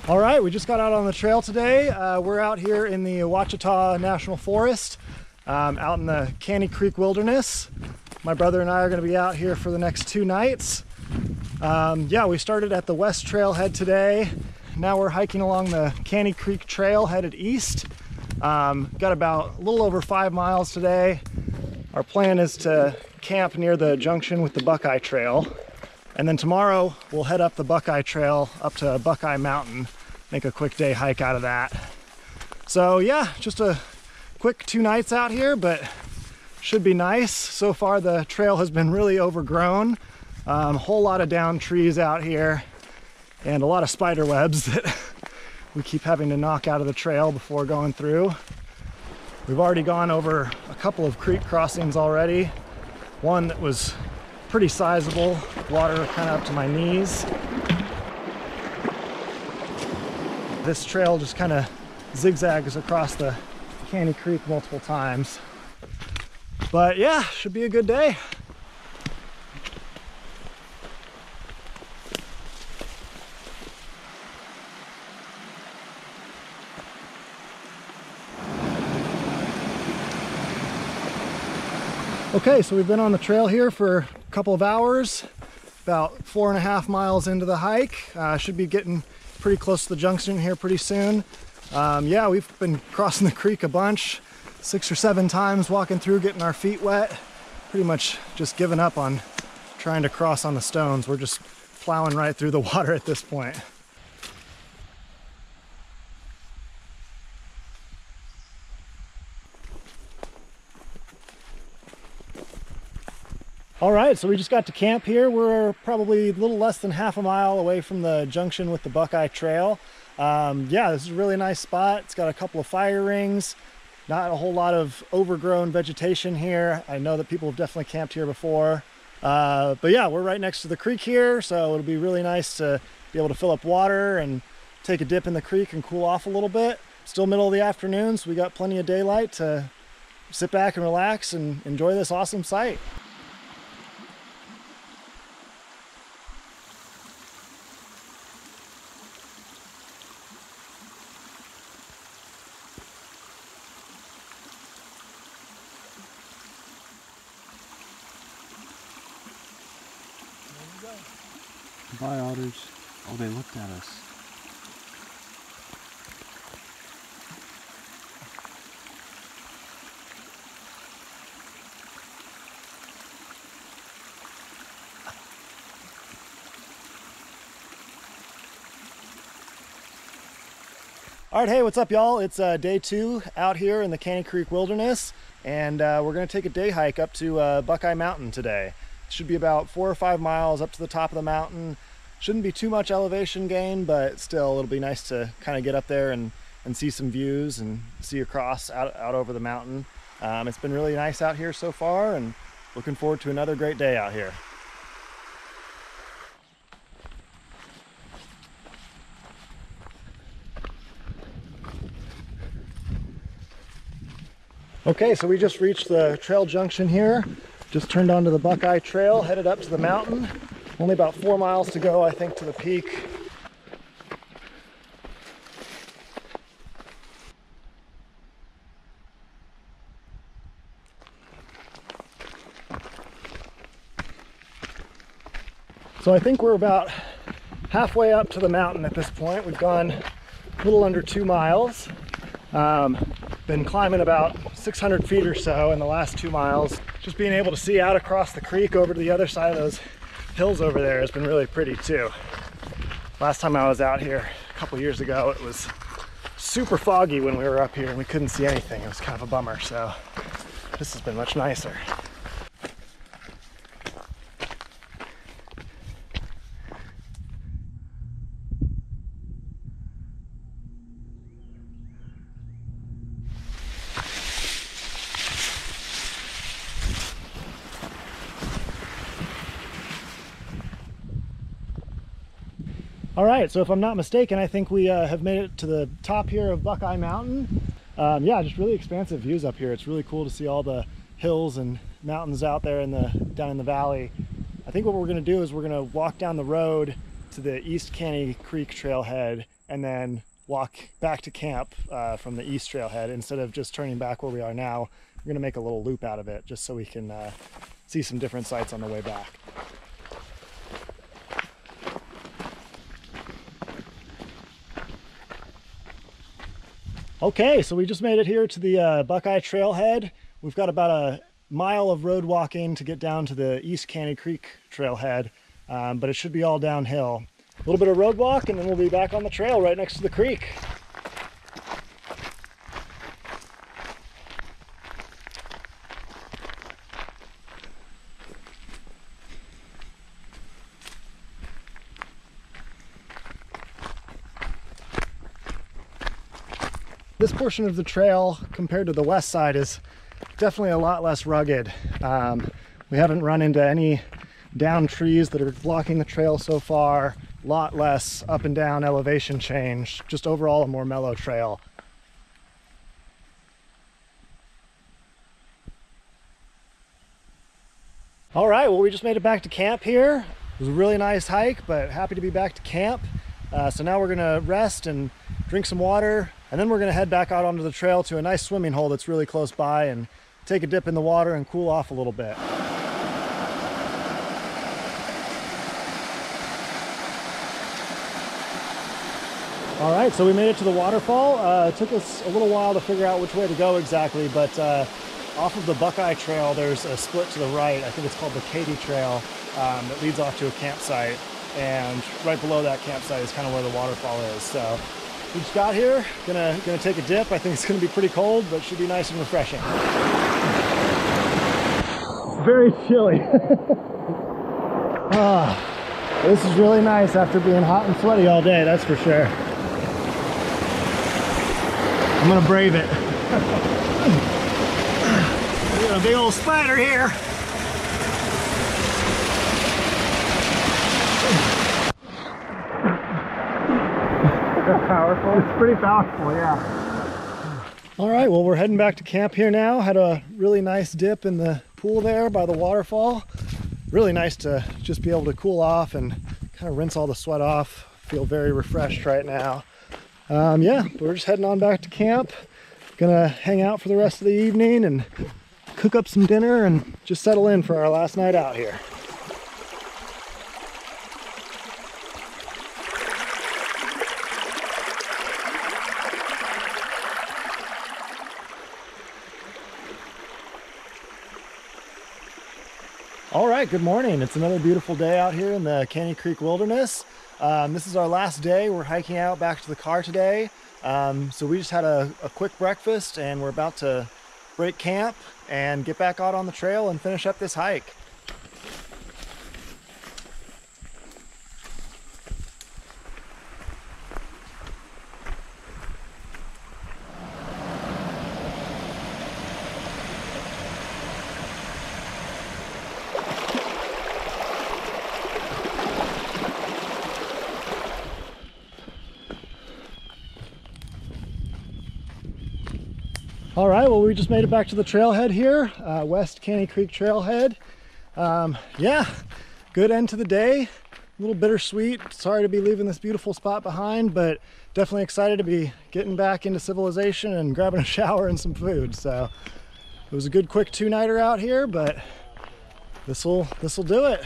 All right, we just got out on the trail today. We're out here in the Ouachita National Forest, out in the Caney Creek Wilderness. My brother and I are going to be out here for the next 2 nights. Yeah, we started at the West Trailhead today. Now we're hiking along the Caney Creek Trail headed east. Got about a little over 5 miles today. Our plan is to camp near the junction with the Buckeye Trail. And then tomorrow we'll head up the Buckeye Trail up to Buckeye Mountain, make a quick day hike out of that. So yeah, just a quick 2 nights out here, but should be nice. So far the trail has been really overgrown. A whole lot of downed trees out here and a lot of spider webs that we keep having to knock out of the trail before going through. We've already gone over a couple of creek crossings already. One that was pretty sizable, water kind of up to my knees. This trail just kind of zigzags across the Caney Creek multiple times. But yeah, should be a good day. Okay, so we've been on the trail here for a couple of hours, about 4.5 miles into the hike. Should be getting pretty close to the junction here pretty soon. Yeah, we've been crossing the creek a bunch, 6 or 7 times, walking through, getting our feet wet. Pretty much just given up on trying to cross on the stones. We're just plowing right through the water at this point. All right, so we just got to camp here. We're probably a little less than half a mile away from the junction with the Buckeye Trail. Yeah, this is a really nice spot. It's got a couple of fire rings, not a whole lot of overgrown vegetation here. I know that people have definitely camped here before. But yeah, we're right next to the creek here, so it'll be really nice to be able to fill up water and take a dip in the creek and cool off a little bit. Still middle of the afternoon, so we got plenty of daylight to sit back and relax and enjoy this awesome site. Bye, otters. Oh, they looked at us. All right, hey, what's up, y'all? It's day 2 out here in the Caney Creek Wilderness, and we're gonna take a day hike up to Buckeye Mountain today. It should be about 4 or 5 miles up to the top of the mountain. Shouldn't be too much elevation gain, but still it'll be nice to kind of get up there and see some views and see across out over the mountain. It's been really nice out here so far, and looking forward to another great day out here. Okay, so we just reached the trail junction here. Just turned onto the Buckeye Trail, headed up to the mountain. Only about 4 miles to go, I think, to the peak. So I think we're about halfway up to the mountain at this point. We've gone a little under 2 miles. Been climbing about 600 feet or so in the last 2 miles. Just being able to see out across the creek over to the other side of those hills over there has been really pretty too. Last time I was out here a couple years ago, it was super foggy when we were up here and we couldn't see anything. It was kind of a bummer, so this has been much nicer. All right, so if I'm not mistaken, I think we have made it to the top here of Buckeye Mountain. Yeah, just really expansive views up here. It's really cool to see all the hills and mountains out there down in the valley. I think what we're gonna do is we're gonna walk down the road to the East Caney Creek Trailhead and then walk back to camp from the East Trailhead. Instead of just turning back where we are now, we're gonna make a little loop out of it just so we can see some different sights on the way back. Okay, so we just made it here to the Buckeye Trailhead. We've got about a mile of road walking to get down to the East Caney Creek Trailhead, but it should be all downhill. A little bit of road walk and then we'll be back on the trail right next to the creek. This portion of the trail compared to the west side is definitely a lot less rugged. We haven't run into any down trees that are blocking the trail so far. A lot less up and down elevation change. Just overall a more mellow trail. All right, well, we just made it back to camp here. It was a really nice hike, but happy to be back to camp. So now we're gonna rest and drink some water, and then we're gonna head back out onto the trail to a nice swimming hole that's really close by and take a dip in the water and cool off a little bit. All right, so we made it to the waterfall. It took us a little while to figure out which way to go exactly, but off of the Buckeye Trail, there's a split to the right. I think it's called the KATY Trail that leads off to a campsite. And right below that campsite is kind of where the waterfall is. So we just got here, gonna take a dip. I think it's gonna be pretty cold, but should be nice and refreshing. It's very chilly. This is really nice after being hot and sweaty all day, that's for sure. I'm gonna brave it. We got a big old spider here. Powerful. It's pretty powerful, yeah. All right, well, we're heading back to camp here now. Had a really nice dip in the pool there by the waterfall. Really nice to just be able to cool off and kind of rinse all the sweat off. Feel very refreshed right now. Yeah, we're just heading on back to camp. Gonna hang out for the rest of the evening and cook up some dinner and just settle in for our last night out here. All right, good morning. It's another beautiful day out here in the Caney Creek Wilderness. This is our last day. We're hiking out back to the car today. So we just had a quick breakfast and we're about to break camp and get back out on the trail and finish up this hike. All right, well, we just made it back to the trailhead here, West Caney Creek Trailhead. Yeah, good end to the day. A little bittersweet. Sorry to be leaving this beautiful spot behind, but definitely excited to be getting back into civilization and grabbing a shower and some food. So it was a good quick two-nighter out here, but this'll do it.